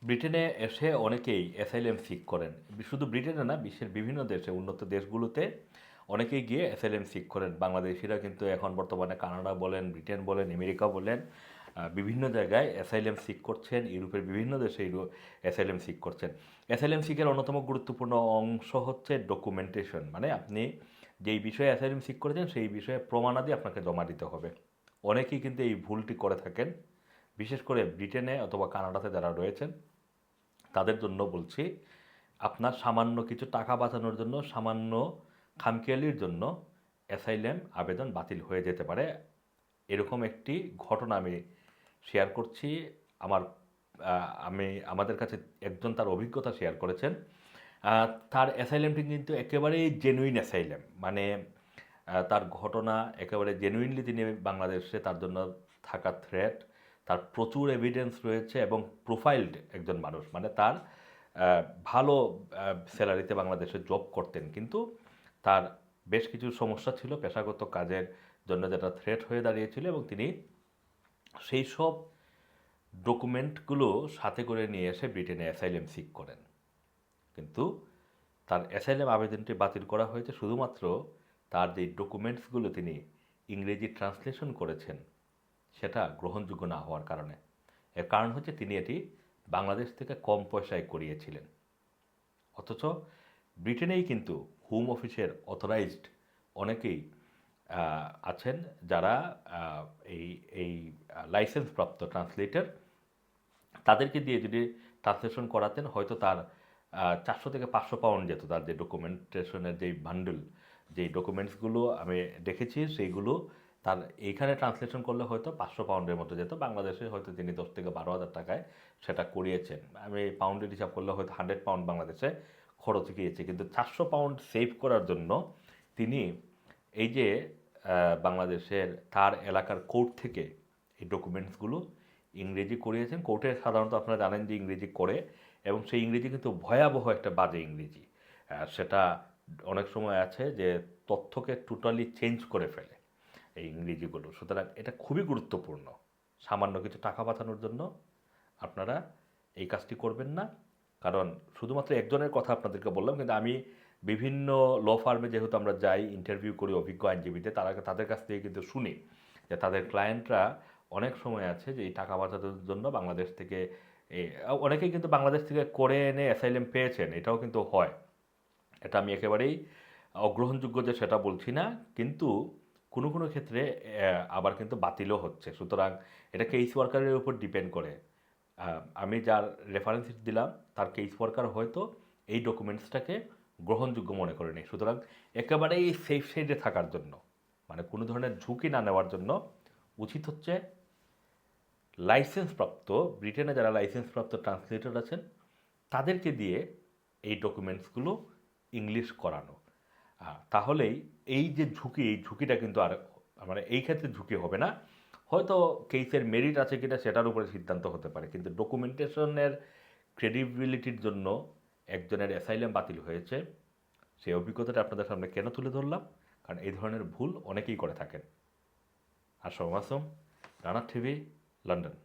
ব্রিটেনে এসে অনেকেই অ্যাসাইলেম সিক করেন। শুধু ব্রিটেনে না, বিশ্বের বিভিন্ন দেশে, উন্নত দেশগুলোতে অনেকেই গিয়ে অ্যাসাইলেম সিক করেন। বাংলাদেশিরা কিন্তু এখন বর্তমানে কানাডা বলেন, ব্রিটেন বলেন, আমেরিকা বলেন, বিভিন্ন জায়গায় অ্যাসাইলেম সিক করছেন। ইউরোপের বিভিন্ন দেশে অ্যাসাইলেম সিক করছেন। অ্যাসাইলেম সিকের অন্যতম গুরুত্বপূর্ণ অংশ হচ্ছে ডকুমেন্টেশন। মানে আপনি যেই বিষয়ে অ্যাসাইলেম সিক করেছেন সেই বিষয়ে প্রমাণাদি আপনাকে জমা দিতে হবে। অনেকেই কিন্তু এই ভুলটি করে থাকেন, বিশেষ করে ব্রিটেনে অথবা কানাডাতে যারা রয়েছেন তাদের জন্য বলছি। আপনার সামান্য কিছু টাকা বাঁচানোর জন্য, সামান্য খামখেয়ালির জন্য অ্যাসাইলেম আবেদন বাতিল হয়ে যেতে পারে। এরকম একটি ঘটনা আমি শেয়ার করছি। আমার আমাদের কাছে একজন তার অভিজ্ঞতা শেয়ার করেছেন। তার অ্যাসাইলেমটি কিন্তু একেবারেই জেনুইন অ্যাসাইলেম। মানে তার ঘটনা একেবারে জেনুইনলি তিনি বাংলাদেশে তার জন্য থাকা থ্রেট, তার প্রচুর এভিডেন্স রয়েছে এবং প্রোফাইলড একজন মানুষ। মানে তার ভালো স্যালারিতে বাংলাদেশে জব করতেন, কিন্তু তার বেশ কিছু সমস্যা ছিল পেশাগত কাজের জন্য, যেটা থ্রেট হয়ে দাঁড়িয়েছিল, এবং তিনি সেই সব ডকুমেন্টগুলো সাথে করে নিয়ে এসে ব্রিটেনে অ্যাসাইলেম সিক করেন। কিন্তু তার অ্যাসাইলেম আবেদনটি বাতিল করা হয়েছে শুধুমাত্র তার যে ডকুমেন্টসগুলো তিনি ইংরেজি ট্রান্সলেশন করেছেন সেটা গ্রহণযোগ্য না হওয়ার কারণে। এর কারণ হচ্ছে তিনি এটি বাংলাদেশ থেকে কম পয়সায় করিয়েছিলেন। অথচ ব্রিটেনেই কিন্তু হোম অফিসের অথরাইজড অনেকেই আছেন যারা এই এই লাইসেন্সপ্রাপ্ত ট্রান্সলেটর। তাদেরকে দিয়ে যদি ট্রান্সলেশন করাতেন হয়তো তার 400 থেকে 500 পাউন্ড যেত। তার যে ডকুমেন্টেশনের যেই বান্ডেল, যেই ডকুমেন্টসগুলো আমি দেখেছি সেইগুলো তার এইখানে ট্রান্সলেশন করলে হয়তো 500 পাউন্ডের মতো যেত। বাংলাদেশে হয়তো তিনি 10 থেকে 12,000 টাকায় সেটা করিয়েছেন। আমি পাউন্ডের হিসাব করলে হয়তো 100 পাউন্ড বাংলাদেশে খরচ গিয়েছে। কিন্তু 400 পাউন্ড সেভ করার জন্য তিনি এই যে বাংলাদেশের তার এলাকার কোর্ট থেকে এই ডকুমেন্টসগুলো ইংরেজি করিয়েছেন। কোর্টে সাধারণত আপনারা জানেন যে ইংরেজি করে, এবং সেই ইংরেজি কিন্তু ভয়াবহ একটা বাজে ইংরেজি। সেটা অনেক সময় আছে যে তথ্যকে টোটালি চেঞ্জ করে ফেলে এই ইংরেজিগুলো। সুতরাং এটা খুবই গুরুত্বপূর্ণ। সামান্য কিছু টাকা বাঁচানোর জন্য আপনারা এই কাজটি করবেন না। কারণ শুধুমাত্র একজনের কথা আপনাদেরকে বললাম, কিন্তু আমি বিভিন্ন ল ফার্মে যেহেতু আমরা যাই, ইন্টারভিউ করি অভিজ্ঞ আইনজীবীদের, তাদের কাছ থেকে কিন্তু শুনি যে তাদের ক্লায়েন্টরা অনেক সময় আছে যে এই টাকা বাঁচানোর জন্য বাংলাদেশ থেকে অনেকেই কিন্তু বাংলাদেশ থেকে করে এনে অ্যাসাইলেম পেয়েছেন। এটাও কিন্তু হয়। এটা আমি একেবারেই অগ্রহণযোগ্য যে সেটা বলছি না, কিন্তু কোনো কোনো ক্ষেত্রে আবার কিন্তু বাতিলও হচ্ছে। সুতরাং এটা কেস ওয়ার্কারের উপর ডিপেন্ড করে। আমি যার রেফারেন্স দিলাম তার কেস ওয়ার্কার হয়তো এই ডকুমেন্টসটাকে গ্রহণযোগ্য মনে করেনি। সুতরাং একেবারেই সেফ সাইডে থাকার জন্য, মানে কোনো ধরনের ঝুঁকি না নেওয়ার জন্য উচিত হচ্ছে লাইসেন্সপ্রাপ্ত, ব্রিটেনে যারা লাইসেন্সপ্রাপ্ত ট্রান্সলেটর আছেন তাদেরকে দিয়ে এই ডকুমেন্টসগুলো ইংলিশ করানো। তাহলেই এই যে ঝুঁকি, এই ঝুঁকিটা কিন্তু আর, মানে এই ক্ষেত্রে ঝুঁকি হবে না। হয়তো কেসের মেরিট আছে কিনা সেটার উপরে সিদ্ধান্ত হতে পারে, কিন্তু ডকুমেন্টেশনের ক্রেডিবিলিটির জন্য একজনের অ্যাসাইলাম বাতিল হয়েছে। সেই অভিজ্ঞতাটা আপনাদের সামনে কেন তুলে ধরলাম? কারণ এই ধরনের ভুল অনেকেই করে থাকেন। Assam Assam, Rana TV, London.